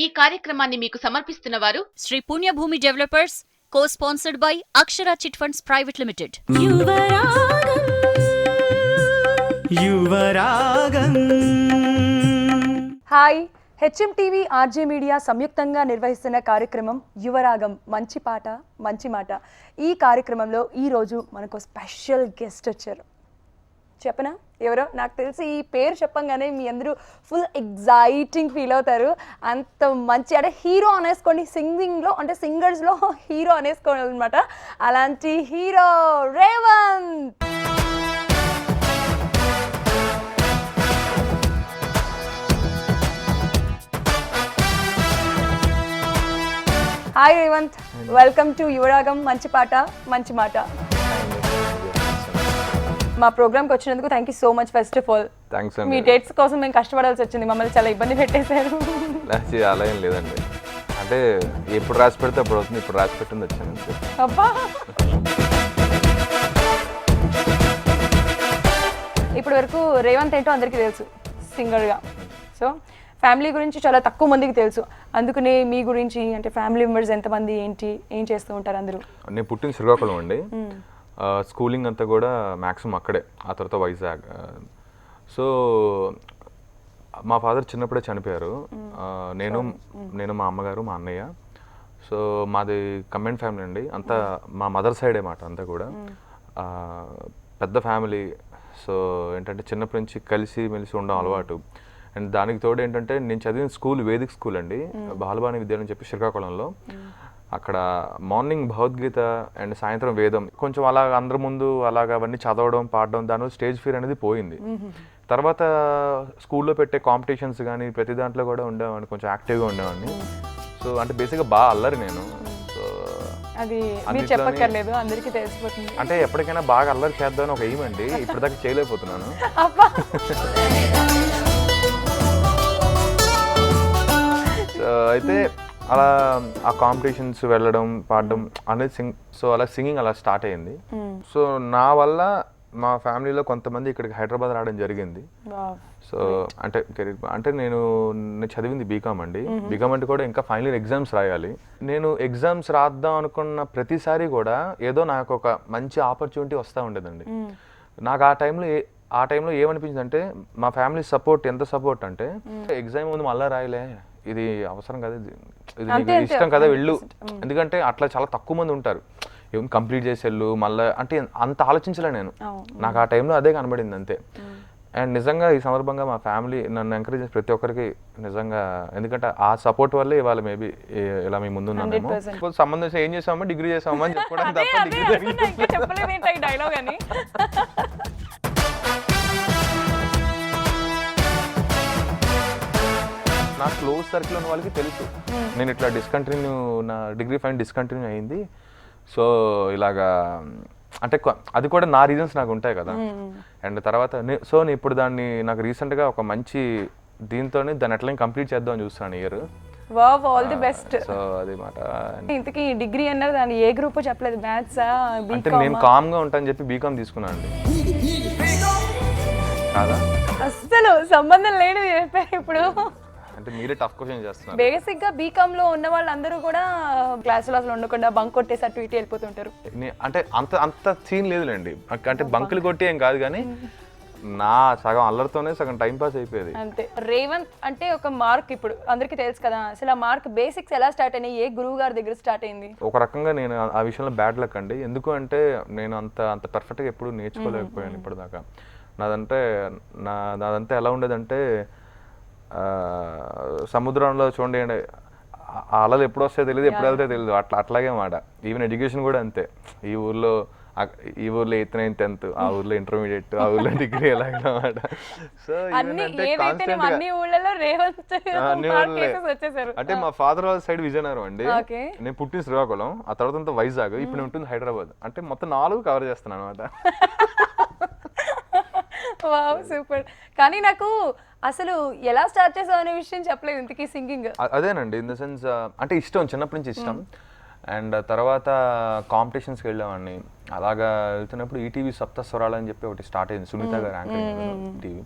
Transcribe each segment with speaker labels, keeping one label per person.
Speaker 1: ఈ కార్యక్రమాన్ని మీకు సమర్పిస్తున్న వారు
Speaker 2: Shri Punyabhoomi developers, co-sponsored by Akshara Chit Funds Private Limited.
Speaker 3: Yuvaragam.
Speaker 4: Hi, HMTV RJ media సంయుక్తంగా నిర్వహిస్తున్న కార్యక్రమం యువరాగం మంచి పాట మంచి మాట. ఈ కార్యక్రమంలో ఈరోజు మనకు స్పెషల్ గెస్ట్ వచ్చారు. చెప్పనా ఎవరో? నాకు తెలిసి ఈ పేరు చెప్పంగానే మీ అందరూ ఫుల్ ఎగ్జైటింగ్ ఫీల్ అవుతారు. అంత మంచి అంటే హీరో అనేసుకోండి, సింగింగ్లో అంటే సింగర్స్లో హీరో అనేసుకోండి అనమాట. అలాంటి hero Revanth. Hi Revanth, welcome to Yuvaragam మంచి పాట మంచి మాట. మా ప్రోగ్రామ్కి వచ్చినందుకు thank you so much. First of all
Speaker 5: thanks
Speaker 4: మీ
Speaker 5: అండి.
Speaker 4: డేట్స్ కోసం మేము కష్టపడాల్సి వచ్చింది, మమ్మల్ని చాలా ఇబ్బంది పెట్టేశారు.
Speaker 5: అలా ఏం లేదండి, అంటే ఎప్పుడు రాసి పెడితే అప్పుడు అవుతుంది, ఇప్పుడు రాసి పెట్టింది వచ్చాను.
Speaker 4: అబ్బా, ఇప్పటి వరకు రేవంత్ ఏంటో అందరికీ తెలుసు సింగర్గా. సో ఫ్యామిలీ గురించి చాలా తక్కువ మందికి తెలుసు. అందుకనే మీ గురించి అంటే ఫ్యామిలీ మెంబర్స్ ఎంతమంది, ఏంటి, ఏం చేస్తూ ఉంటారు అందరూ?
Speaker 5: నేను పుట్టిన శ్రీకాకుళం అండి. స్కూలింగ్ అంతా కూడా మ్యాక్సిమం అక్కడే, ఆ తర్వాత వైజాగ్. సో మా ఫాదర్ చిన్నప్పుడే చనిపోయారు. నేను మా అమ్మగారు, మా అన్నయ్య. సో మాది కంబైన్డ్ ఫ్యామిలీ అండి, అంతా మా మదర్ సైడే మాట అంతా కూడా పెద్ద ఫ్యామిలీ. సో ఏంటంటే చిన్నప్పటి నుంచి కలిసి మెలిసి ఉండడం అలవాటు. అండ్ దానికి తోడు ఏంటంటే నేను చదివిన స్కూల్ వేదిక్ స్కూల్ అండి, బాలబాని విద్యాలయం చెప్పి శ్రీకాకుళంలో. అక్కడ మార్నింగ్ భగవద్గీత అండ్ సాయంత్రం వేదం, కొంచెం అలాగ అందరి ముందు అలాగ అవన్నీ చదవడం, పాడడం, దానివల్ల స్టేజ్ ఫియర్ అనేది పోయింది. తర్వాత స్కూల్లో పెట్టే కాంపిటీషన్స్ కానీ ప్రతి దాంట్లో కూడా ఉండేవాడిని, కొంచెం యాక్టివ్గా ఉండేవాడిని. సో అంటే బేసిక్గా బాగా అల్లరి నేను. సో
Speaker 4: అది మీరు చెప్పక్కర్లేదు, అందరికీ తెలిసిపోతుంది.
Speaker 5: అంటే ఎప్పటికైనా బాగా అల్లరి చేద్దామని ఒక ఎయిమ్ అండి, ఇప్పటిదాకా చేయలేకపోతున్నాను. సో అయితే అలా ఆ కాంపిటీషన్స్ వెళ్ళడం, పాడడం అనేది సో అలా సింగింగ్ అలా స్టార్ట్ అయ్యింది. సో నా వల్ల మా ఫ్యామిలీలో కొంతమంది ఇక్కడికి హైదరాబాద్ రావడం జరిగింది. సో అంటే నేను చదివింది బీకామ్ అండి. బీకామ్ అంటే కూడా ఇంకా ఫైనల్ ఎగ్జామ్స్ రాయాలి. నేను ఎగ్జామ్స్ రాద్దాం అనుకున్న ప్రతిసారి కూడా ఏదో నాకు ఒక మంచి ఆపర్చునిటీ వస్తూ ఉండేదండి. నాకు ఆ టైంలో ఏమనిపించింది అంటే, మా ఫ్యామిలీ సపోర్ట్ ఎంత సపోర్ట్ అంటే, ఎగ్జామ్ ముందు మళ్ళీ రాయలే, ఇది అవసరం కదా, ఇది నీకు ఇష్టం కదా వెళ్ళు. ఎందుకంటే అట్లా చాలా తక్కువ మంది ఉంటారు, ఏం కంప్లీట్ చేసి వెళ్ళు మళ్ళీ అంటే అంత ఆలోచించలే నేను. నాకు ఆ టైంలో అదే కనబడింది అంతే. అండ్ నిజంగా ఈ సందర్భంగా మా ఫ్యామిలీ నన్ను ఎంకరేజ్ చేసి ప్రతి ఒక్కరికి నిజంగా, ఎందుకంటే ఆ సపోర్ట్ వల్లే ఇవాళ మేబీ ఇలా మీ ముందు ఉన్నామేమో. సంబంధం ఏం చేసామో డిగ్రీ చేసామో అని చెప్పుకోవడం తప్ప డిగ్రీ
Speaker 4: డైలాగ్ అని.
Speaker 5: నా క్లోజ్ సర్కిల్ ఉన్న వాళ్ళకి తెలుసు నేను ఇట్లా నా డిగ్రీ ఫైన్ డిస్కంటిన్యూ అయింది. సో ఇలాగా అంటే అది కూడా నా రీజన్స్ నాకు ఉంటాయి కదా. అండ్ తర్వాత సో నేను ఇప్పుడు దాన్ని నాకు రీసెంట్గా ఒక మంచి దీంతోనే దాన్ని ఎట్లా కంప్లీట్ చేద్దామని చూస్తున్నాను year.
Speaker 4: Wow, all the best.
Speaker 5: So అది మాట.
Speaker 4: ఇంతకీ డిగ్రీ అన్నారు, దాన్ని ఏ గ్రూప్ చెప్పలేదు, మ్యాథ్సా?
Speaker 5: అంటే నేను కామ్గా ఉంటానని చెప్పి బీకామ్ తీసుకున్నాను అండి. కాదా?
Speaker 4: అస్సలు సంబంధం లేదు చెప్పారు ఇప్పుడు.
Speaker 5: అంటే మీరే టఫ్ క్వశ్చన్ చేస్తున్నారు.
Speaker 4: బేసిక్ గా బీకామ్ లో ఉన్న వాళ్ళందరూ కూడా క్లాసులో అసలు ఉండకుండా బంక్ కొట్టేసి అటు ఇటు వెళ్ళిపోతుంటారు.
Speaker 5: అంటే అంత సీన్ లేదులేండి, అంటే బంకులు కొట్టి ఏం కాదు, కానీ నా సగం అల్లరితోనే సగం టైం పాస్ అయిపోయేది
Speaker 4: అంతే. రేవంత్ అంటే ఒక మార్క్ ఇప్పుడు అందరికీ తెలుసు కదా. అసలు ఆ మార్క్ బేసిక్స్ ఎలా స్టార్ట్ అయినాయి, ఏ గురువు గారి దగ్గర స్టార్ట్ అయింది?
Speaker 5: ఒక రకంగా నేను ఆ విషయంలో బ్యాడ్ లక్ అండి. ఎందుకు అంటే నేను అంత పర్ఫెక్ట్గా ఎప్పుడు నేర్చుకోలేకపోయాను ఇప్పటిదాకా. నాదంతా ఎలా ఉండేదంటే, సముద్రంలో చూడండి ఆ అలలు ఎప్పుడు వస్తాయో తెలియదు, ఎప్పుడు వెళ్తాయో తెలియదు, అట్లాగే మాట. ఈవెన్ ఎడ్యుకేషన్ కూడా అంతే. ఈ ఊర్లో 8th 9th 10th, ఆ ఊర్లో ఇంటర్మీడియట్, ఆ ఊర్లో డిగ్రీ ఎలాగనమాట. సో అంటే మా ఫాదర్ వాళ్ళ సైడ్ విజయనగరం అండి, నేను పుట్టిన శ్రీకాకుళం, ఆ తర్వాత వైజాగ్, ఇప్పుడు నేను ఉంటుంది హైదరాబాద్. అంటే మొత్తం 4 కవర్ చేస్తాను అనమాట.
Speaker 4: Wow, super. కానీ నాకు అసలు ఎలా స్టార్ట్ చేసావు అనే విషయం చెప్పలేదు ఇంతకీ సింగింగ్.
Speaker 5: అదేనండి, ఇన్ ద సెన్స్ అంటే ఇష్టం, చిన్నప్పటి నుంచి ఇష్టం. అండ్ తర్వాత కాంపిటీషన్స్కి వెళ్ళేవాడిని. అలాగా వెళ్తున్నప్పుడు ఈటీవీ సప్త స్వరాలు అని చెప్పి ఒకటి స్టార్ట్ అయింది, సునీత గారు యాంకరింగ్ టీవీ.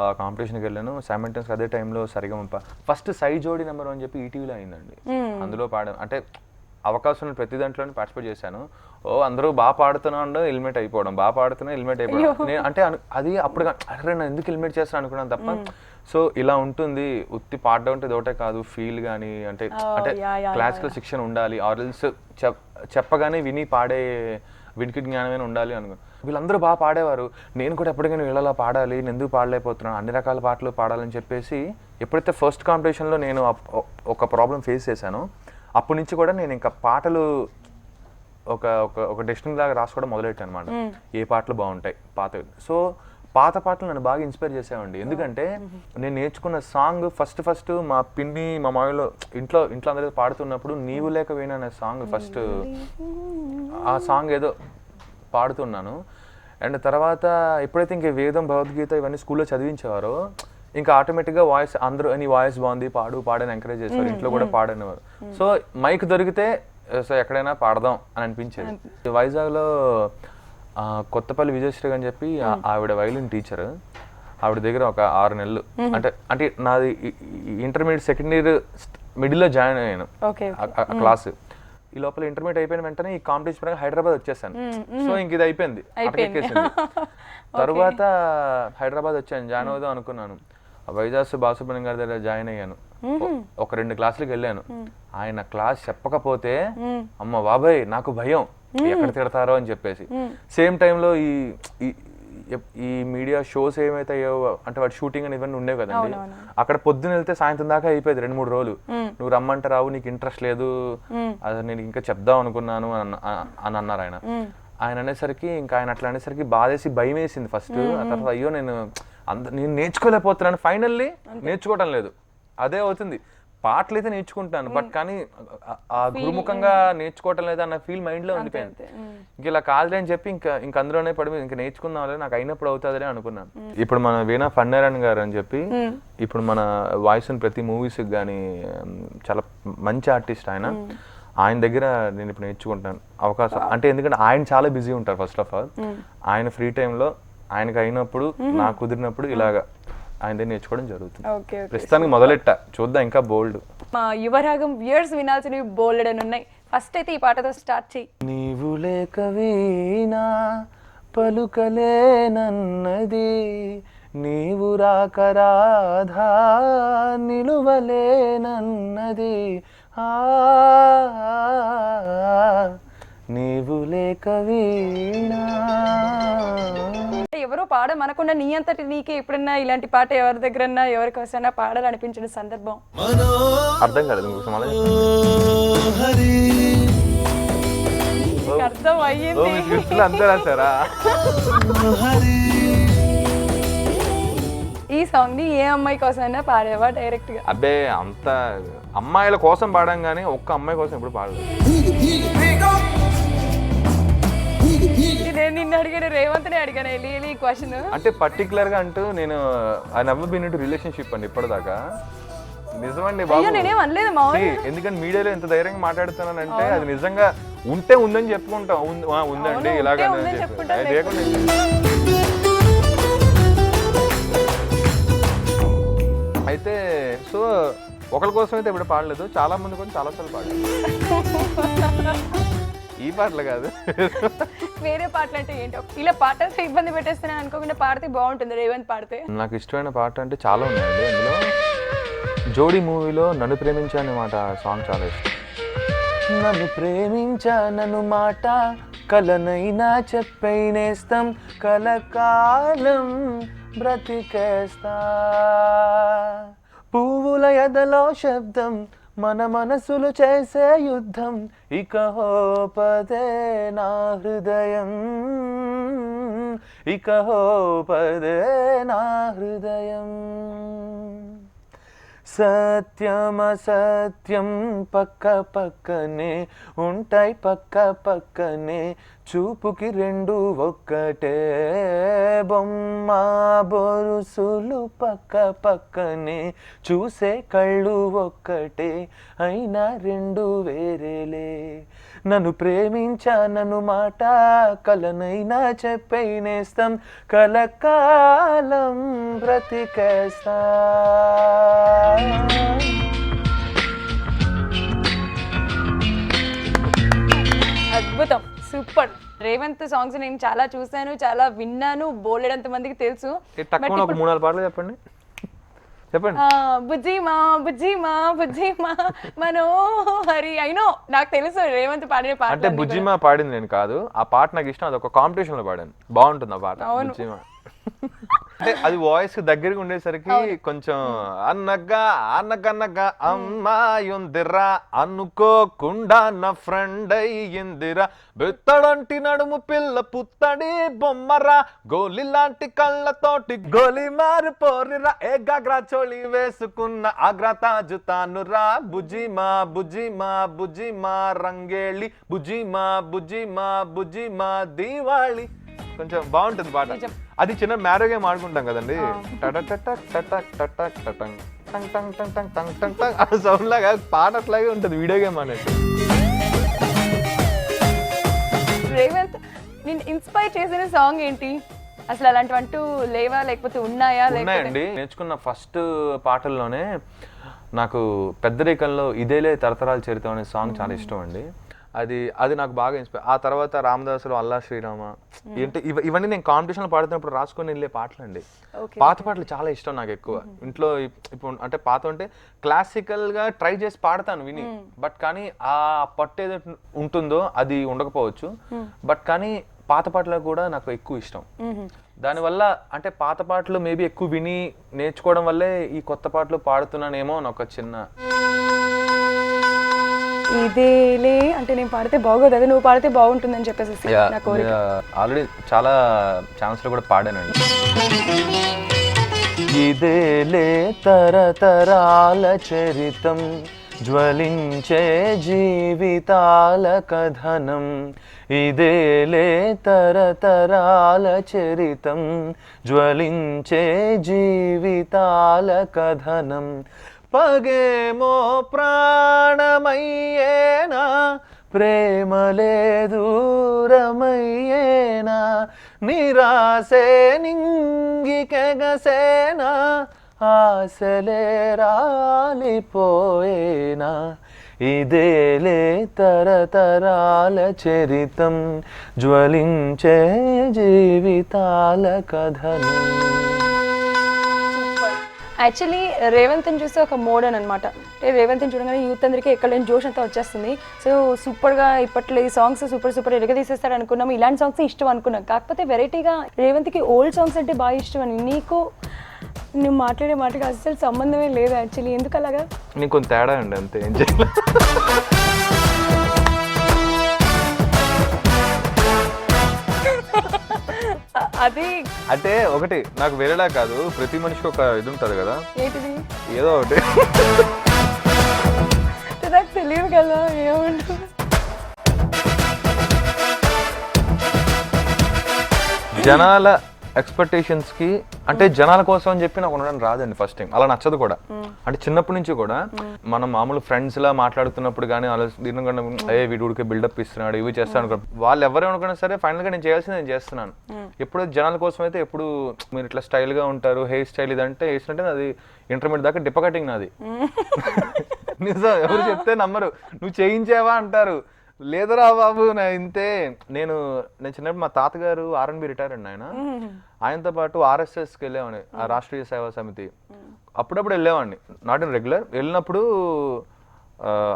Speaker 5: ఆ కాంపిటీషన్కి వెళ్ళాను. సైమల్టేనియస్ అదే టైంలో సరిగమప ఫస్ట్ సై జోడి నెంబర్ 1 చెప్పి ఈటీవీలో అయిందండి. అందులో అంటే అవకాశం ప్రతి దాంట్లోనే పార్టిసిపేట్ చేశాను. అందరూ బాగా పాడుతున్నాడు హెల్మెట్ అయిపోవడం, బాగా పాడుతున్నా హెల్మెట్ అయిపోవడం. నేను అంటే అది అప్పుడు అరే నేను ఎందుకు హెల్మెట్ చేస్తాను అనుకున్నాను తప్ప. సో ఇలా ఉంటుంది, ఉత్తి పాడడం అంటే ఇదొకటే కాదు, ఫీల్ కానీ అంటే క్లాసికల్ శిక్షణ ఉండాలి, ఆర్ఎల్స్ చెప్పగానే విని పాడే వినికి జ్ఞానమైన ఉండాలి అనుకో. వీళ్ళందరూ బాగా పాడేవారు, నేను కూడా ఎప్పటికైనా వీళ్ళలా పాడాలి, నేను ఎందుకు పాడలేకపోతున్నాను, అన్ని రకాల పాటలు పాడాలని చెప్పేసి ఎప్పుడైతే ఫస్ట్ కాంపిటీషన్లో నేను ఒక ప్రాబ్లం ఫేస్ చేశానో అప్పటి నుంచి కూడా నేను ఇంకా పాటలు ఒక డెస్టినీ లాగా రాసుకోవడం మొదలెట్టాను అనమాట. ఏ పాటలు బాగుంటాయి పాత. సో పాత పాటలు నన్ను బాగా ఇన్స్పైర్ చేసేవండి. ఎందుకంటే నేను నేర్చుకున్న సాంగ్ ఫస్ట్ మా పిన్ని మా మామయ్యలో ఇంట్లో అందరూ పాడుతున్నప్పుడు నీవు లేక వేణు అనే సాంగ్ ఫస్ట్, ఆ సాంగ్ ఏదో పాడుతున్నాను. అండ్ తర్వాత ఎప్పుడైతే ఇంక వేదం భగవద్గీత ఇవన్నీ స్కూల్లో చదివించేవారో ఇంకా ఆటోమేటిక్గా వాయిస్ అందరూ నీ వాయిస్ బాగుంది పాడని ఎంకరేజ్ చేసేవారు, ఇంట్లో కూడా పాడనేవారు. సో మైక్ దొరికితే సో ఎక్కడైనా పాడదాం అని అనిపించేది. వైజాగ్లో కొత్తపల్లి విజయశ్రీ అని చెప్పి ఆవిడ వైలిన్ టీచర్, ఆవిడ దగ్గర ఒక 6 నెలలు అంటే నాది ఇంటర్మీడియట్ సెకండ్ ఇయర్ మిడిల్లో జాయిన్ అయ్యాను క్లాస్. ఈ లోపల ఇంటర్మీడియట్ అయిపోయిన వెంటనే ఈ కాంపిటీషన్ పరంగా హైదరాబాద్ వచ్చేసాను. సో ఇంక ఇది అయిపోయింది, ఎక్కేసింది. తర్వాత హైదరాబాద్ వచ్చాను, జాయిన్ అవుదాం అనుకున్నాను. వైజాగ్ బాలసుబ్రహ్మణ్యం గారి దగ్గర జాయిన్ అయ్యాను. ఒక 2 క్లాసులకు వెళ్ళాను. ఆయన క్లాస్ చెప్పకపోతే అమ్మ బాబాయ్ నాకు భయం, ఎక్కడ తిడతారో అని చెప్పేసి. సేమ్ టైంలో ఈ మీడియా షోస్ ఏమైతాయో అంటే వాటి షూటింగ్ అని ఇవన్నీ ఉండేవి కదండి. అక్కడ పొద్దున వెళ్తే సాయంత్రం దాకా అయిపోయేది 2-3 రోజులు. నువ్వు రమ్మంటే రావు, నీకు ఇంట్రెస్ట్ లేదు, అది నేను ఇంకా చెప్దాం అనుకున్నాను అని అన్నారు ఆయన. ఆయన అనేసరికి ఇంకా ఆయన అట్లా అనేసరికి బాధేసి భయం వేసింది ఫస్ట్. ఆ తర్వాత అయ్యో నేను నేర్చుకోలేకపోతున్నాను, ఫైనల్లీ నేర్చుకోవటం లేదు. అదే అవుతుంది, పాటలు అయితే నేర్చుకుంటాను బట్ కానీ ఆ గురుముఖంగా నేర్చుకోవటం లేదా అన్న ఫీల్ మైండ్లో ఉండిపోయింది. ఇంక ఇలా కాదులే అని చెప్పి ఇంకా అందులోనే పడి ఇంకా నేర్చుకుందాం, నాకు అయినప్పుడు అవుతుందిలే అనుకున్నాను. ఇప్పుడు మన వీణా ఫణినారాయణ గారు అని చెప్పి ఇప్పుడు మన వాయిస్ ప్రతి మూవీస్కి కానీ చాలా మంచి ఆర్టిస్ట్ ఆయన దగ్గర నేను ఇప్పుడు నేర్చుకుంటాను అవకాశం. అంటే ఎందుకంటే ఆయన చాలా బిజీ ఉంటారు ఫస్ట్ ఆఫ్ ఆల్. ఆయన ఫ్రీ టైంలో ఆయనకు అయినప్పుడు నాకు కుదిరినప్పుడు ఇలాగా ఆయన దగ్గర నేర్చుకోవడం జరుగుతుంది. ప్రస్తుతానికి మొదలెట్ట, చూద్దాం ఇంకా బోల్డ్.
Speaker 4: మా యువరాగం వ్యూయర్స్ వినాల్సినవి బోల్డ్ అని ఉన్నాయి. ఫస్ట్ అయితే ఈ పాటతో స్టార్ట్ చేయి.
Speaker 5: నీవు లేక వీణా పలుకలేనన్నది, నీవు రాక రాధా నిలువలేనన్నది, నీవు లేక వీణా.
Speaker 4: ఎవరో పాడమనకుండా నీ అంతటి నీకే ఎప్పుడన్నా ఇలాంటి పాట ఎవరి దగ్గరన్నా ఎవరికోసమైనా పాడాలనిపించిన సందర్భం?
Speaker 5: అర్థం కాలేదు,
Speaker 4: అర్థం అయ్యింది.
Speaker 5: అంతా రాశారా?
Speaker 4: ఈ సాంగ్ ని ఏ అమ్మాయి కోసమైనా పాడేవా డైరెక్ట్ గా?
Speaker 5: అబ్బే అంత అమ్మాయిల కోసం పాడాం కానీ ఒక్క అమ్మాయి కోసం ఎప్పుడు పాడలేదు.
Speaker 4: నేను నిన్ను అడిగాను, రేవంత్ని అడిగాను ఈ క్వశ్చన్.
Speaker 5: అంటే పర్టికులర్ గా అంటూ నేను I never been into relationship అండి ఇప్పటిదాకా. నిజమండి బాబు,
Speaker 4: నేనేం అనలేదు మామూలు.
Speaker 5: ఎందుకంటే మీడియాలో ఎంత ధైర్యంగా మాట్లాడుతున్నానంటే అది నిజంగా ఉంటే ఉందని చెప్పుకుంటాం, ఉందండి ఇలాగా అయితే. సో ఒకరి కోసం అయితే ఇప్పుడు పాడలేదు, చాలా మంది కోసం చాలాసార్లు పాడలేదు. ఈ పాటలు కాదు,
Speaker 4: వేరే పాటలు అంటే ఏంటో ఇలా పాటలతో ఇబ్బంది పెట్టేస్తున్నా అనుకోకుండా పాడితే బాగుంటుంది. రేవంత్ పాడితే
Speaker 5: నాకు ఇష్టమైన పాట అంటే చాలా ఉన్నాయండి. అందులో జోడీ మూవీలో నన్ను ప్రేమించాను మాట సాంగ్ చాలా ఇష్టం. నన్ను ప్రేమించానను మాట కలనైనా చెప్పైనేస్తాం, కలకాలం బ్రతికేస్తా, పువ్వుల ఎదలో శబ్దం మన మనసులు చేసే యుద్ధం, ఇక హోపదే నా హృదయం, ఇక హోపదే నా హృదయం. సత్యం పక్క పక్కనే ఉంటాయి, పక్క పక్కనే చూపుకి రెండు ఒక్కటే బొమ్మ బొరుసులు పక్క పక్కనే చూసే కళ్ళు ఒక్కటే అయినా రెండు వేరేలే నన్ను ప్రేమించానను మాట కలనైనా చెప్పైనేస్తాం కలకాలం బ్రతికేస్తా
Speaker 4: అద్భుతం, సూపర్. రేవంత్ సాంగ్స్ నేను చాలా చూసాను, చాలా విన్నాను, బోలెడంత మందికి తెలుసు.
Speaker 5: తక్కువ ఒక 3-4 పాటలు చెప్పండి.
Speaker 4: బుజ్జిమా బుజ్జిమా బుజ్జిమా మనోహరి అయినో నాకు తెలుసు రేవంత్ పాడిన పాట.
Speaker 5: అంటే బుజ్జిమా పాడింది నేను కాదు, ఆ పాట నాకు ఇష్టం, అది ఒక కాంపిటీషన్ లో పాడాను, బాగుంటుంది ఆ పాట బుజ్జిమా. అంటే అది వాయిస్ దగ్గరికి ఉండేసరికి కొంచెం అన్నగా అన్నగన్నగా అమ్మాయుందిరా అనుకోకుండా నా ఫ్రెండ్ అయ్యిందిరా బెత్తడంటి నడుము పిల్ల పుత్తడి బొమ్మరా గోలి లాంటి కళ్ళతోటి గోలి మారిపోరిరా ఏ గాగ్రా చోళి వేసుకున్న ఆగ్రా తాజుతానురా బుజ్జిమా బుజ్జిమా బుజ్జిమా రంగేళి బుజ్జిమా బుజ్జిమా బుజ్జిమా దీవాళి. కొంచెం బాగుంటుంది పాట. అది చిన్న మ్యారో గేమ్ ఆడుకుంటాం కదండి, సౌండ్ లాగా పాట అట్లాగే ఉంటుంది, వీడియో గేమ్ అనేది.
Speaker 4: రేవంత్ నేను ఇన్స్పైర్ చేసిన సాంగ్ ఏంటి అసలు? అలాంటివంటూ లేవా లేకపోతే ఉన్నాయా?
Speaker 5: ఉన్నాయండి. నేర్చుకున్న ఫస్ట్ పాటల్లోనే నాకు పెద్దరికంలో ఇదేలే తరతరాల చరిత్ర అనే సాంగ్ చాలా ఇష్టం అండి. అది నాకు బాగా ఇన్స్పైర్. ఆ తర్వాత రామదాసులు అల్లా శ్రీరామ ఏంటి ఇవన్నీ నేను కాంపిటీషన్లో పాడుతున్నప్పుడు రాసుకొని వెళ్ళే పాటలు అండి. పాత పాటలు చాలా ఇష్టం నాకు ఎక్కువ. ఇంట్లో ఇప్పుడు అంటే పాత అంటే క్లాసికల్గా ట్రై చేసి పాడతాను విని, బట్ కానీ ఆ పట్టు ఏదైతే ఉంటుందో అది ఉండకపోవచ్చు, బట్ కానీ పాత పాటలు కూడా నాకు ఎక్కువ ఇష్టం. దానివల్ల అంటే పాత పాటలు మేబీ ఎక్కువ విని నేర్చుకోవడం వల్లే ఈ కొత్త పాటలు పాడుతున్నానేమో అని ఒక చిన్న
Speaker 4: ఇదేలే అంటే నేను పాడితే బాగోదు, అది నువ్వు పాడితే బాగుంటుందని చెప్పేసి నా కోరిక.
Speaker 5: ఆల్రెడీ చాలా ఛాన్స్ లో కూడా పాడానండి. ఇదేలే తరతరాల చరితం జ్వలించే జీవితాల కథనం ఇదేలే తరతరాల చరితం జ్వలించే జీవితాల కథనం పగేమో ప్రాణమయ్యేనా ప్రేమలే దూరమయ్యేనా నిరాశే నింగికెగసేనా ఆశలే రాలిపోయేనా ఇదేలే తరతరాల చరితం జ్వలించే జీవితాల కథనం.
Speaker 4: యాక్చువల్లీ రేవంత్ని చూస్తే ఒక మోడర్న్ అనమాట. అంటే రేవంత్ని చూడగానే యూత్ అందరికీ ఎక్కడ లేని జోష్ అంతా వచ్చేస్తుంది. సో సూపర్గా ఇప్పట్లో ఈ సాంగ్స్ సూపర్ ఎరగ తీసేస్తాడు అనుకున్నాము, ఇలాంటి సాంగ్స్ ఇష్టం అనుకున్నాం. కాకపోతే వెరైటీగా రేవంత్కి ఓల్డ్ సాంగ్స్ అంటే బాగా ఇష్టం అని. నీకు నువ్వు మాట్లాడే మాటకి అసలు సంబంధమే లేదు యాక్చువల్లీ, ఎందుకు అలాగా?
Speaker 5: నీకు కొంత తేడా అండి, అంతే, ఏం చేయాలి.
Speaker 4: అది
Speaker 5: అంటే ఒకటి నాకు వేరేలా కాదు, ప్రతి మనిషికి ఒక ఇది ఉంటుంది కదా,
Speaker 4: ఏంటిది
Speaker 5: ఏదో ఒకటి
Speaker 4: నాకు తెలియదు కదా ఏముంటుంది.
Speaker 5: జనాల ఎక్స్పెక్టేషన్స్ కి అంటే జనాల కోసం అని చెప్పి నాకు ఉండడం రాదండి ఫస్ట్ టైం, అలా నచ్చదు కూడా. అంటే చిన్నప్పటి నుంచి కూడా మనం మామూలు ఫ్రెండ్స్ లా మాట్లాడుతున్నప్పుడు కానీ అలా దీనికన్నా వీడికి బిల్డప్ ఇస్తున్నాడు ఇవి చేస్తాను, వాళ్ళు ఎవరు అనుకున్నా సరే ఫైనల్ గా నేను చేయాల్సింది నేను చేస్తున్నాను. ఎప్పుడు జనాల కోసం అయితే ఎప్పుడు మీరు ఇట్లా స్టైల్ గా ఉంటారు, హెయిర్ స్టైల్ ఇదంటే వేసినట్టే అది ఇంటర్మీడియట్ దాకా డిప్ప కటింగ్ నాది. నిజం, ఎవరు చెప్తే నమ్మరు, నువ్వు చేయించావా అంటారు. లేదురా బాబు నా ఇంతే. నేను చిన్నప్పుడు మా తాతగారు R&B రిటైర్ అండి, ఆయనతో పాటు RSSకి వెళ్ళేవాడిని, ఆ రాష్ట్రీయ సేవా సమితి. అప్పుడప్పుడు వెళ్ళేవాడిని, నాట్ ఇన్ రెగ్యులర్. వెళ్ళినప్పుడు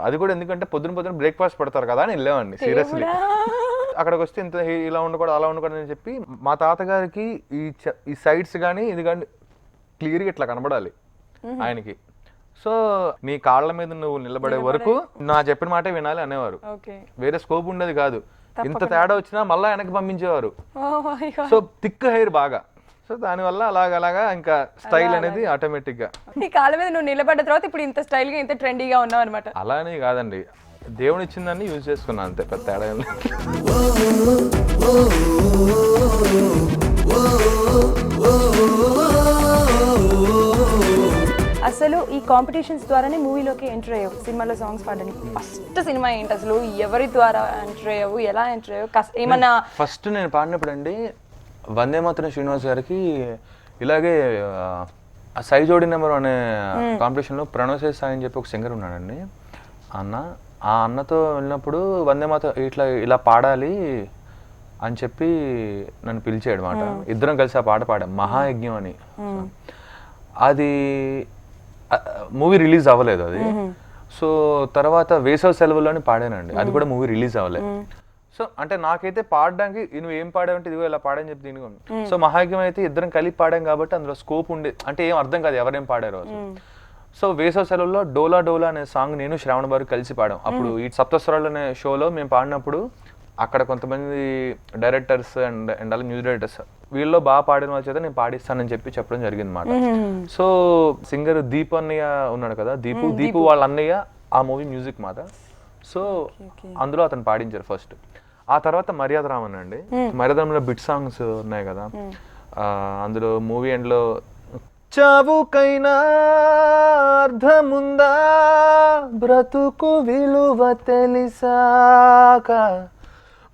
Speaker 5: అది కూడా ఎందుకంటే పొద్దున బ్రేక్ఫాస్ట్ పెడతారు కదా అని వెళ్ళేవాడిని సీరియస్లీ. అక్కడికి వస్తే ఇంత ఇలా ఉండకూడదు అలా ఉండకూడదు అని చెప్పి మా తాతగారికి ఈ సైడ్స్ కానీ ఇది కానీ క్లియర్గా ఇట్లా కనబడాలి ఆయనకి. సో నీ కాళ్ళ మీద నువ్వు నిలబడే వరకు నా చెప్పిన మాటే వినాలి అనేవారు, వేరే స్కోప్ ఉండేది కాదు. ఇంత తేడా వచ్చినా మళ్ళీ వెనక్కి పంపించేవారు. సో థిక్ హెయిర్ బాగా, సో దానివల్ల అలాగా ఇంకా స్టైల్ అనేది ఆటోమేటిక్ గా.
Speaker 4: నీ కాళ్ళ మీద నువ్వు నిలబడ్డ తర్వాత ఇప్పుడు ఇంత స్టైల్ గా ఇంత ట్రెండీగా ఉన్నావు అనమాట.
Speaker 5: అలానే కాదండి, దేవుని ఇచ్చిందాన్ని యూజ్ చేసుకున్నాను అంతే, పెద్ద తేడా ఏం లేదు.
Speaker 4: అసలు ఈ కాంపిటీషన్స్ ద్వారానే మూవీలోకి ఎంటర్ అయ్యావు, సినిమాలో సాంగ్స్ పాడడానికి. ఫస్ట్ సినిమా ఏంటి అసలు, ఎవరి ద్వారా ఎంటర్ అయ్యావు, ఎలా ఎంటర్ అయ్యావు, ఏమన్నా?
Speaker 5: ఫస్ట్ నేను పాడినప్పుడు అండి వందే మాతరం శ్రీనివాస్ గారికి ఇలాగే సై జోడి నెంబర్ అనే కాంపిటీషన్లో ప్రణోసే సాయి అని చెప్పి ఒక సింగర్ ఉన్నాడండి అన్న. ఆ అన్నతో వెళ్ళినప్పుడు వందే మాతరం ఇలా పాడాలి అని చెప్పి నన్ను పిలిచాడు మాట. ఇద్దరం కలిసి ఆ పాట పాడాం, మహాయజ్ఞం అని. అది మూవీ రిలీజ్ అవ్వలేదు అది. సో తర్వాత వేసవ సెలవుల్లోని పాడానండి, అది కూడా మూవీ రిలీజ్ అవ్వలేదు. సో అంటే నాకైతే పాడడానికి నువ్వు ఏం పాడావంటే ఇదిగో ఇలా పాడని చెప్పి దీని. సో మహాయజ్ఞం అయితే ఇద్దరం కలిపి పాడాం కాబట్టి అందులో స్కోప్ ఉండే, అంటే ఏం అర్థం కాదు ఎవరేం పాడారో అసలు. సో వేసవ సెలవుల్లో డోలా డోలా అనే సాంగ్ నేను శ్రావణ బారు కలిసి పాడాం. అప్పుడు ఈ సప్తస్వరాలు అనే షోలో మేము పాడినప్పుడు అక్కడ కొంతమంది డైరెక్టర్స్ అండ్ అలా మ్యూజిక్ డైరెక్టర్స్ వీళ్ళలో బాగా పాడిన వాళ్ళ చేత నేను పాడిస్తానని చెప్పి చెప్పడం జరిగింది అన్నమాట. సో సింగర్ దీపు అన్నయ్య ఉన్నాడు కదా, దీపు వాళ్ళ అన్నయ్య ఆ మూవీ మ్యూజిక్ మాట. సో అందులో అతను పాడించారు ఫస్ట్. ఆ తర్వాత మర్యాద రామన్ అండి, మర్యాద రామన్లో బిట్ సాంగ్స్ ఉన్నాయి కదా, అందులో మూవీ ఎండ్లో చావుకైనా అర్థముందా బ్రతుకు విలువ తెలిసాక,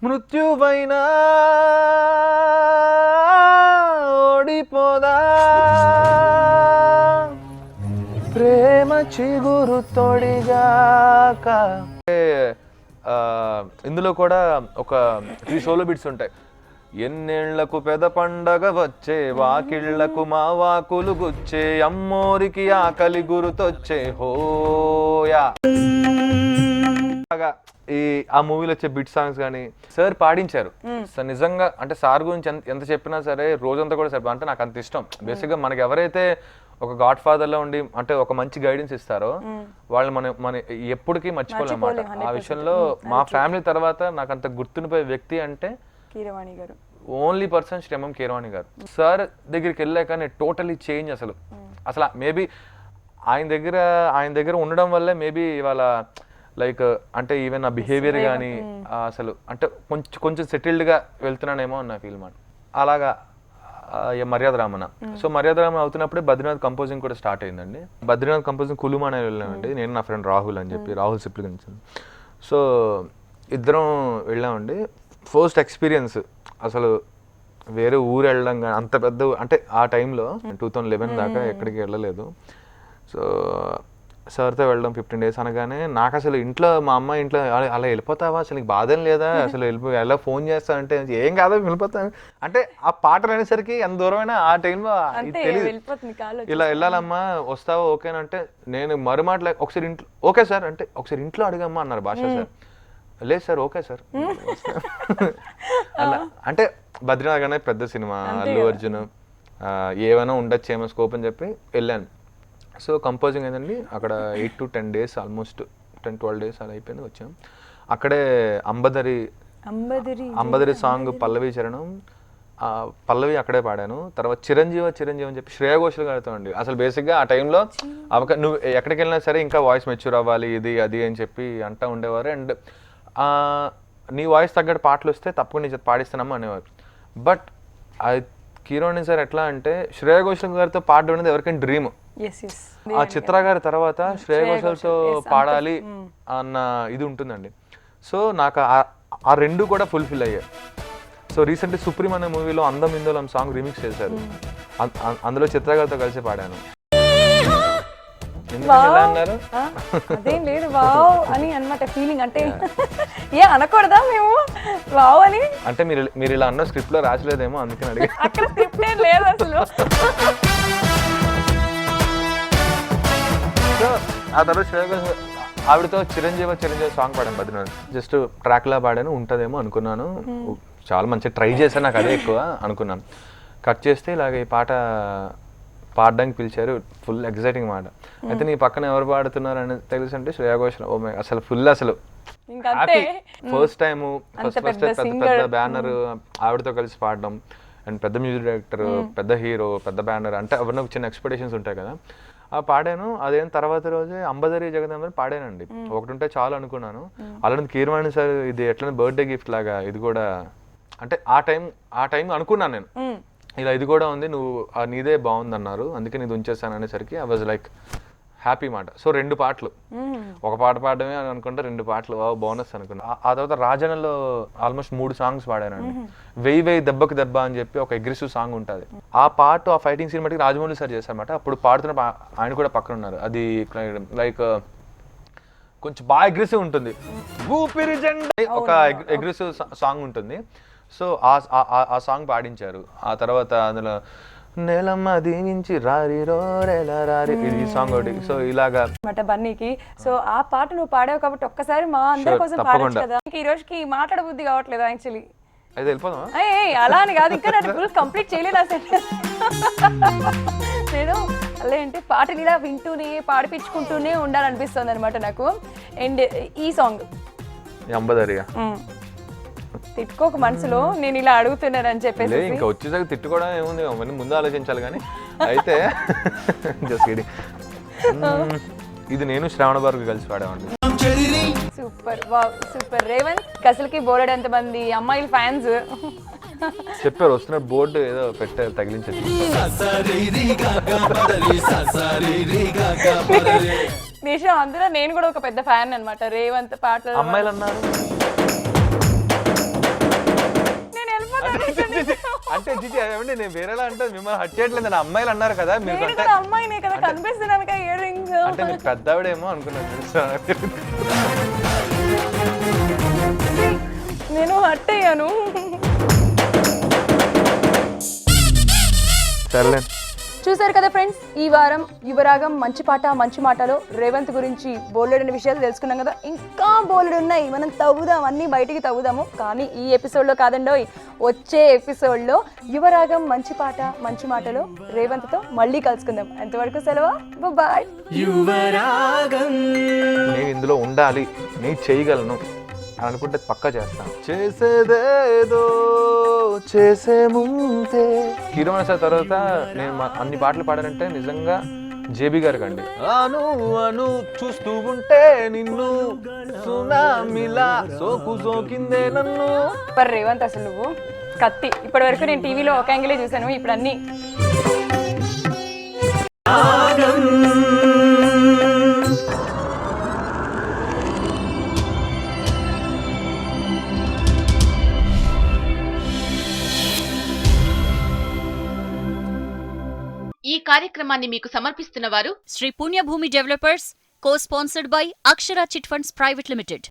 Speaker 5: మృత్యువైనా ఓడిపోదా ప్రేమ చిగురు తొడిగాక. ఇందులో కూడా ఒక 3 సోలో బిట్స్ ఉంటాయి. ఎన్నేళ్లకు పెద పండగ వచ్చే, వాకిళ్లకు మా వాకులు గుచ్చే, అమ్మోరికి ఆకలి గురుతొచ్చే హోయా. ఈ ఆ మూవీలో వచ్చే బిట్ సాంగ్స్ కానీ సార్ పాడించారు. సార్ నిజంగా అంటే సార్ గురించి ఎంత చెప్పినా సరే రోజంతా కూడా సరిపో, అంటే నాకు అంత ఇష్టం. బేసిక్గా మనకి ఎవరైతే ఒక గాడ్ ఫాదర్ లో ఉండి అంటే ఒక మంచి గైడెన్స్ ఇస్తారో వాళ్ళు మన ఎప్పటికీ మర్చిపోలేమాట. ఆ విషయంలో మా ఫ్యామిలీ తర్వాత నాకు అంత గుర్తుండిపోయే వ్యక్తి అంటే
Speaker 4: కీరవాణి గారు,
Speaker 5: ఓన్లీ పర్సన్ శ్రీమం కీరవాణి గారు. సార్ దగ్గరికి వెళ్ళాక నేను టోటలీ చేంజ్. అసలు మేబీ ఆయన దగ్గర ఉండడం వల్లే మేబీ ఇవాళ లైక్ అంటే ఈవెన్ నా బిహేవియర్ కానీ అసలు అంటే కొంచెం సెటిల్డ్గా వెళ్తున్నానేమో అని నా ఫీల్ మాట. అలాగా మర్యాద రామన. సో మర్యాద రామన్ అవుతున్నప్పుడే బద్రీనాథ్ కంపోజింగ్ కూడా స్టార్ట్ అయిందండి. బద్రీనాథ్ కంపోజింగ్ కులుమానే వెళ్ళామండి, నేను నా ఫ్రెండ్ రాహుల్ అని చెప్పి, రాహుల్ సిప్లి నుంచి. సో ఇద్దరం వెళ్ళామండి. ఫస్ట్ ఎక్స్పీరియన్స్ అసలు వేరే ఊరు వెళ్ళడం కానీ అంత పెద్ద అంటే ఆ టైంలో 2011 దాకా ఎక్కడికి వెళ్ళలేదు. సో సార్తో వెళ్ళడం 15 days అనగానే నాకు అసలు ఇంట్లో మా అమ్మ ఇంట్లో అలా వెళ్ళిపోతావా, అసలు నీకు బాధ లేదా, అసలు ఎలా ఫోన్ చేస్తా అంటే ఏం కాదా వెళ్ళిపోతాను అంటే ఆ పాటలు అనేసరికి ఎంత దూరమైనా ఆ టైంలో తెలియదు. ఇలా వెళ్ళాలమ్మా వస్తావా ఓకేనంటే నేను మరుమాట ఒకసారి ఇంట్లో ఓకే సార్ అంటే ఒకసారి ఇంట్లో అడిగమ్మా అన్నారు భాష సార్. లేదు సార్ ఓకే సార్ అలా. అంటే బద్రీనాథ్ గానే పెద్ద సినిమా, అల్లు అర్జున్, ఏమైనా ఉండొచ్చు ఏమో స్కోప్ అని చెప్పి వెళ్ళాను. సో కంపోజింగ్ అయిందండి అక్కడ 8 to 10 days, ఆల్మోస్ట్ 10-12 days అలా అయిపోయింది. వచ్చాం అక్కడే అంబదరి సాంగ్ పల్లవి చరణం, పల్లవి అక్కడే పాడాను. తర్వాత చిరంజీవి అని చెప్పి శ్రేయా ఘోషల్ గారితో అండి. అసలు బేసిక్గా ఆ టైంలో నువ్వు ఎక్కడికి వెళ్ళినా సరే ఇంకా వాయిస్ మెచ్యూర్ అవ్వాలి ఇది అది అని చెప్పి అంటూ ఉండేవారు. అండ్ నీ వాయిస్ తగ్గట్టు పాటలు వస్తే తప్పకుండా నీ పాడిస్తానమ్మా అనేవారు. బట్ కీరవాణి సార్ ఎట్లా అంటే శ్రేయా ఘోషల్ గారితో పాడడం అనేది ఎవరికైనా డ్రీమ్. ఆ చిత్ర గారి తర్వాత శ్రేయా ఘోషల్తో పాడాలి అన్న ఇది ఉంటుందండి. సో నాకు ఆ రెండు కూడా ఫుల్ఫిల్ అయ్యాయి. సో రీసెంట్లీ సుప్రీం అనే మూవీలో అందం ఇందోలం సాంగ్ రీమిక్స్ చేశారు, అందులో చిత్ర గారితో కలిసి పాడాను.
Speaker 4: అదేం లేదు వావ్ అని అన్నమాట ఫీలింగ్. అంటే ఏ అనకూడదా మేము వావ్ అని?
Speaker 5: అంటే మీరు ఇలా అన్న స్క్రిప్ట్ లో రాసలేదేమో అందుకని అడిగి.
Speaker 4: అక్కడ స్క్రిప్ట్ ఏం లేదు అసలు.
Speaker 5: సో ఆ తర్వాత ఆవిడతో చిరంజీవి సాంగ్ పాడాను బద్రీనాథ్. జస్ట్ ట్రాక్ లా పాడాను, ఉంటుందేమో అనుకున్నాను. చాలా మంచిగా ట్రై చేశాను, నాకు అదే ఎక్కువ అనుకున్నాను. కట్ చేస్తే ఇలాగ ఈ పాట పాడడానికి పిలిచారు, ఫుల్ ఎగ్జైటింగ్ మాట. అయితే నీ పక్కన ఎవరు పాడుతున్నారు అని తెలుసు అంటే శ్రేయా ఘోషల్. ఓ మై అసలు ఫుల్ అసలు హ్యాపీ. ఫస్ట్ టైం పెద్ద బ్యానర్ ఆవిడతో కలిసి పాడడం, అండ్ పెద్ద మ్యూజిక్ డైరెక్టర్, పెద్ద హీరో, పెద్ద బ్యానర్ అంటే ఎవరినో చిన్న ఎక్స్పెక్టేషన్స్ ఉంటాయి కదా. పాడాను. అదేం తర్వాత రోజే అంబదరి జగదంబ పాడానండి. ఒకటి ఉంటే చాలు అనుకున్నాను. అలాంటి కీరవాణి సార్ ఇది ఎట్లా బర్త్డే గిఫ్ట్ లాగా ఇది కూడా, అంటే ఆ టైం అనుకున్నాను నేను ఇలా ఇది కూడా ఉంది, నువ్వు నీదే బాగుంది అన్నారు, అందుకే నీది ఉంచేస్తాను అనేసరికి ఐ వాజ్ లైక్ హ్యాపీ మాట. సో 2 పాటలు, ఒక పాట పాడడమే అని అనుకుంటే 2 పాటలు బోనస్ అనుకున్నా. ఆ తర్వాత రాజనలో ఆల్మోస్ట్ 3 సాంగ్స్ పాడానండి. వెయ్యి దెబ్బకి దెబ్బ అని చెప్పి ఒక అగ్రెసివ్ సాంగ్ ఉంటుంది. ఆ పాట ఆ ఫైటింగ్ సీన్ మటుకు రాజమౌళి సార్ చేశారన్నమాట. అప్పుడు పాడుతున్న ఆయన కూడా పక్కన ఉన్నారు. అది లైక్ కొంచెం బాగా అగ్రెసివ్ ఉంటుంది, ఊపిరి జెండా ఒక అగ్రెసివ్ సాంగ్ ఉంటుంది. సో ఆ సాంగ్ పాడించారు. ఆ తర్వాత అందులో నెలమ్మ దీవించి రారి రోరెలా రారి ఈ సాంగ్ ఒకటి. సో ఇలాగా
Speaker 4: బన్నీకి. సో ఆ పాట నువ్వు పాడావు కాబట్టి ఒక్కసారి మా అందరి కోసం పాడొచ్చు కదా. ఈ రోజుకి మాట్లాడబుద్ధి కావట్లేదు యాక్చువల్లీ.
Speaker 5: అయితే వెళ్ళిపోదామా?
Speaker 4: అలా అని కాదు, ఇంకా నాకు ఫుల్ కంప్లీట్ చేయలేదు ఆ సెంటెన్స్. నేను అలా అంటే పాటని ఇలా వింటూనే పాడిపించుకుంటూనే ఉండాలనిపిస్తుంది అనమాట నాకు. అండ్ ఈ సాంగ్
Speaker 5: అంబదరియా
Speaker 4: తిట్టుకోక మనసులో నేను ఇలా అడుగుతున్నానని చెప్పేసి.
Speaker 5: ఇంకా వచ్చేసరికి తిట్టుకోవడం ఏముంది, అవన్నీ ముందు ఆలోచించాలి. కానీ అయితే జస్ట్ కిడింగ్. ఇది నేను శ్రావణ భార్గవి కలిసి పాడామండి.
Speaker 4: Super, wow super. రేవంత్ అసలుకి బోలెడు ఎంతమంది అమ్మాయిలు ఫ్యాన్స్
Speaker 5: చెప్పారు, వస్తున్న బోర్డు ఏదో పెట్టారు తగిలించారు.
Speaker 4: నిషా అందులో నేను కూడా ఒక పెద్ద ఫ్యాన్ అనమాట రేవంత్ పాటలు.
Speaker 5: అమ్మాయిలు అన్నారు అంటే జిజి ఏమంటే నేను వేరేలా అంటే మిమ్మల్ని హట్ చేయట్లేదు, నేను అమ్మాయిలు అన్నారు కదా మీరు అంటే
Speaker 4: అమ్మాయినే కదా కనిపిస్తున్నాను కదా ఇయర్ రింగ్స్.
Speaker 5: అంటే మీరు పెద్దవిడేమో అనుకున్నాను.
Speaker 4: నేను హట్ అయ్యాను.
Speaker 5: సర్లే,
Speaker 4: చూసారు కదా ఫ్రెండ్స్, ఈ వారం యువరాగం మంచి పాట మంచి మాటలో రేవంత్ గురించి బోలెడని విషయాలు తెలుసుకున్నాం కదా. ఇంకా బోలెడు ఉన్నాయి, మనం తవ్వుదాం, అన్నీ బయటికి తవ్వుదాము. కానీ ఈ ఎపిసోడ్లో కాదండోయ్, వచ్చే ఎపిసోడ్లో యువరాగం మంచి పాట మంచి మాటలో రేవంత్తో మళ్ళీ కలుసుకుందాం. ఎంతవరకు సెలవు, బాయ్.
Speaker 5: నేను ఇందులో ఉండాలి, నేను చేయగలను అని అనుకుంటే పక్కా చేస్తాను. చేసేదేదో చేసే ముందే కీరవాణి సార్ తర్వాత నేను అన్ని పాటలు పాడానంటే నిజంగా జేబీ గారికి అండి. అను అను చూస్తూ ఉంటే నిన్ను సునామిలా సోకు సోకిందే నన్ను.
Speaker 4: పర్ రేవంత్ అసలు నువ్వు కత్తి. ఇప్పటి వరకు నేను టీవీలో ఒక యాంగిలే చూసాను, ఇప్పుడు అన్ని.
Speaker 1: ఈ కార్యక్రమాన్ని మీకు సమర్పిస్తున్న వారు
Speaker 2: Shri Punyabhoomi developers, co-sponsored by Akshara chit funds private limited.